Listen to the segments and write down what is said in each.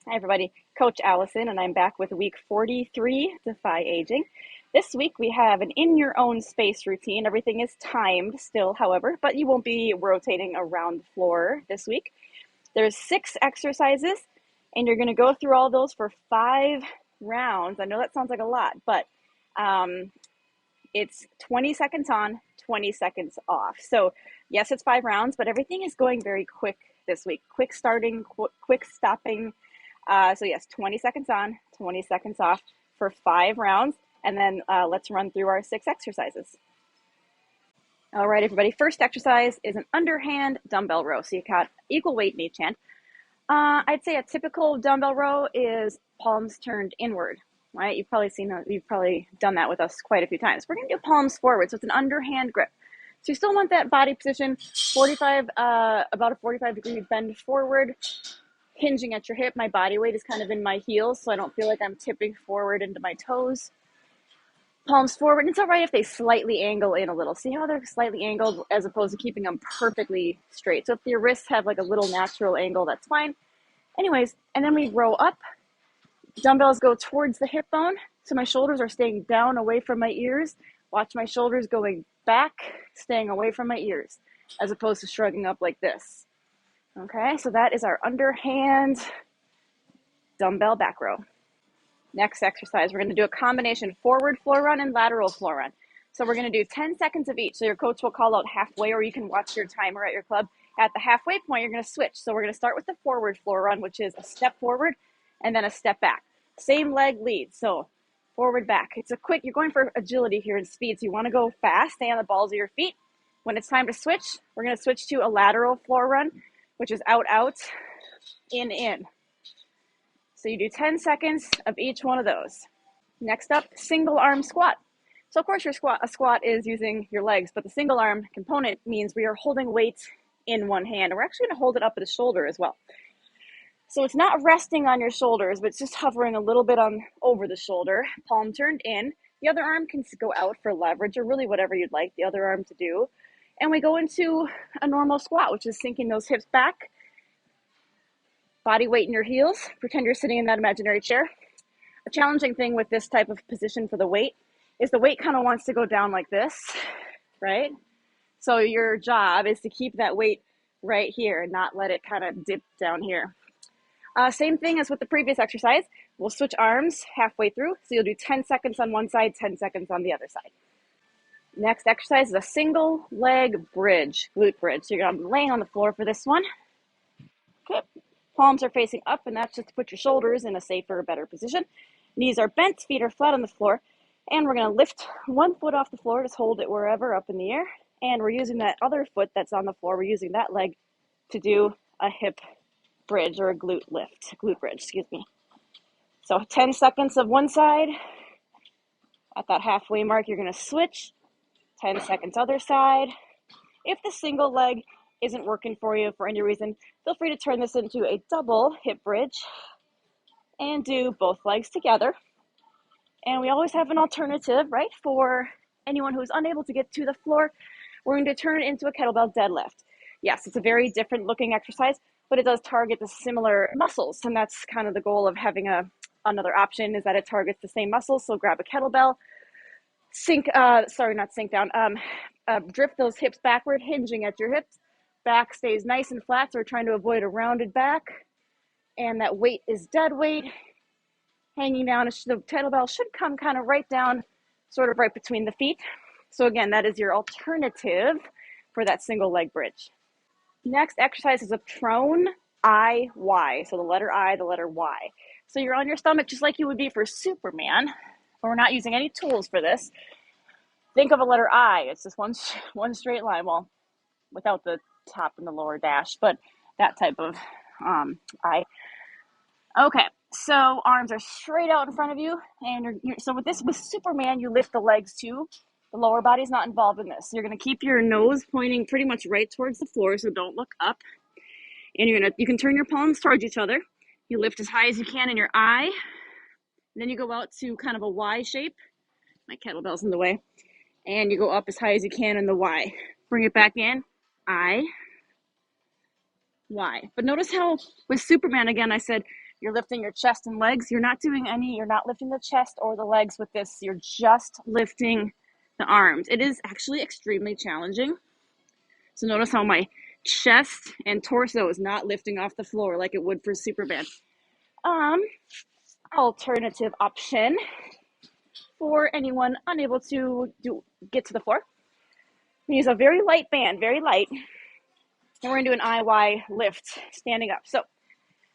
Hi everybody, Coach Allison, and I'm back with week 43, Defy Aging. This week we have an in your own space routine. Everything is timed still, however, but you won't be rotating around the floor this week. There's 6 exercises, and you're going to go through all those for 5 rounds. I know that sounds like a lot, but it's 20 seconds on, 20 seconds off. So yes, it's 5 rounds, but everything is going very quick this week. Quick starting, quick stopping. So yes, 20 seconds on, 20 seconds off for 5 rounds. And then let's run through our 6 exercises. All right, everybody. First exercise is an underhand dumbbell row. So you got equal weight in each hand. I'd say a typical dumbbell row is palms turned inward, right? You've probably done that with us quite a few times. We're going to do palms forward. So it's an underhand grip. So you still want that body position, about a 45-degree bend forward, hinging at your hip. My body weight is kind of in my heels, so I don't feel like I'm tipping forward into my toes. Palms forward. And it's all right if they slightly angle in a little. See how they're slightly angled as opposed to keeping them perfectly straight. So if your wrists have like a little natural angle, that's fine. Anyways, and then we row up. Dumbbells go towards the hip bone, so my shoulders are staying down away from my ears. Watch my shoulders going back, staying away from my ears, as opposed to shrugging up like this. Okay, so that is our underhand dumbbell back row. Next exercise, we're going to do a combination forward floor run and lateral floor run. So we're going to do 10 seconds of each. So your coach will call out halfway, or you can watch your timer at your club. At the halfway point, you're going to switch. So we're going to start with the forward floor run, which is a step forward and then a step back. Same leg lead. So forward, back. It's a quick, you're going for agility here and speed. So you want to go fast, stay on the balls of your feet. When it's time to switch, we're going to switch to a lateral floor run, which is out, out, in, in. So you do 10 seconds of each one of those. Next up, single arm squat. So of course a squat is using your legs, but the single arm component means we are holding weight in one hand. And we're actually going to hold it up at the shoulder as well. So it's not resting on your shoulders, but it's just hovering a little bit over the shoulder, palm turned in. The other arm can go out for leverage, or really whatever you'd like the other arm to do. And we go into a normal squat, which is sinking those hips back, body weight in your heels. Pretend you're sitting in that imaginary chair. A challenging thing with this type of position for the weight is the weight kind of wants to go down like this, right? So your job is to keep that weight right here and not let it kind of dip down here. Same thing as with the previous exercise. We'll switch arms halfway through. So you'll do 10 seconds on one side, 10 seconds on the other side. Next exercise is a single leg bridge, glute bridge. So you're going to be laying on the floor for this one. Okay. Palms are facing up, and that's just to put your shoulders in a safer, better position. Knees are bent, feet are flat on the floor. And we're going to lift one foot off the floor, just hold it wherever up in the air. And we're using that other foot that's on the floor, we're using that leg to do a hip bridge or a glute bridge, excuse me. So 10 seconds of one side. At that halfway mark, you're going to switch. 10 seconds other side. If the single leg isn't working for you for any reason, feel free to turn this into a double hip bridge and do both legs together. And we always have an alternative, right? For anyone who's unable to get to the floor, we're going to turn it into a kettlebell deadlift. Yes, it's a very different looking exercise, but it does target the similar muscles. And that's kind of the goal of having another option, is that it targets the same muscles. So grab a kettlebell, drift those hips backward, hinging at your hips. Back stays nice and flat, so we're trying to avoid a rounded back. And that weight is dead weight, hanging down. The kettlebell should come kind of right down, sort of right between the feet. So again, that is your alternative for that single leg bridge. Next exercise is a prone I-Y. So the letter I, the letter Y. So you're on your stomach just like you would be for Superman, but we're not using any tools for this. Think of a letter I. It's just one straight line. Well, without the top and the lower dash, but that type of I. Okay, so arms are straight out in front of you, and so with Superman, you lift the legs too. The lower body's not involved in this. So you're going to keep your nose pointing pretty much right towards the floor, so don't look up. And you can turn your palms towards each other. You lift as high as you can in your I. Then you go out to kind of a Y shape. My kettlebell's in the way. And you go up as high as you can in the Y. Bring it back in. I, Y. But notice how with Superman, again, I said you're lifting your chest and legs. You're not lifting the chest or the legs with this. You're just lifting the arms. It is actually extremely challenging. So notice how my chest and torso is not lifting off the floor like it would for Superman. Alternative option for anyone unable to get to the floor. We use a very light band, very light, and we're going to do an IY lift standing up. So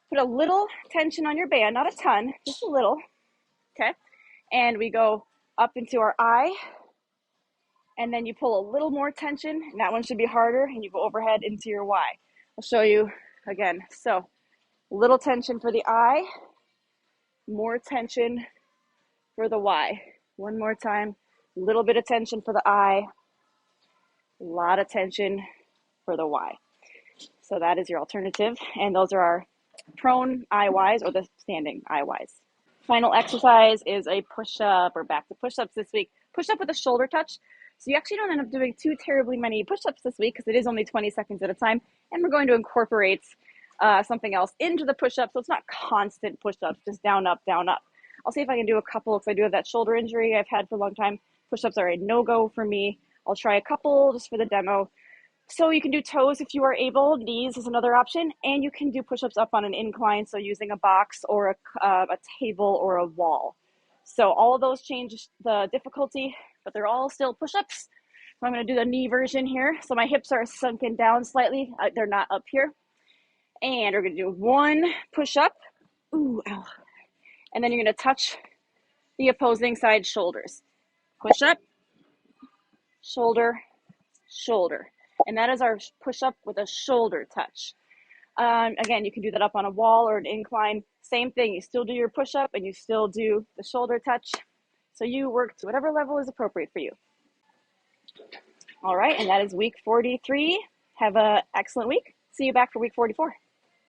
put a little tension on your band, not a ton, just a little, okay? And we go up into our I, and then you pull a little more tension, and that one should be harder, and you go overhead into your Y. I'll show you again. So little tension for the I, more tension for the Y. One more time, a little bit of tension for the I, a lot of tension for the Y. So that is your alternative, and those are our prone IYs or the standing IYs. Final exercise is a push-up, or back to push-ups this week. Push-up with a shoulder touch. So you actually don't end up doing too terribly many push-ups this week because it is only 20 seconds at a time, and we're going to incorporate something else into the push-up, so it's not constant push-ups, just down, up, down, up. I'll see if I can do a couple because I do have that shoulder injury I've had for a long time. Push-ups are a no-go for me. I'll try a couple just for the demo. So you can do toes if you are able. Knees is another option. And you can do push-ups up on an incline, so using a box or a table or a wall. So all of those change the difficulty, but they're all still push-ups. So I'm going to do the knee version here. So my hips are sunken down slightly. They're not up here. And we're going to do one push-up. Ooh, ow. And then you're going to touch the opposing side shoulders. Push up, shoulder, shoulder. And that is our push-up with a shoulder touch. Again, you can do that up on a wall or an incline. Same thing. You still do your push-up and you still do the shoulder touch. So you work to whatever level is appropriate for you. All right, and that is week 43. Have an excellent week. See you back for week 44.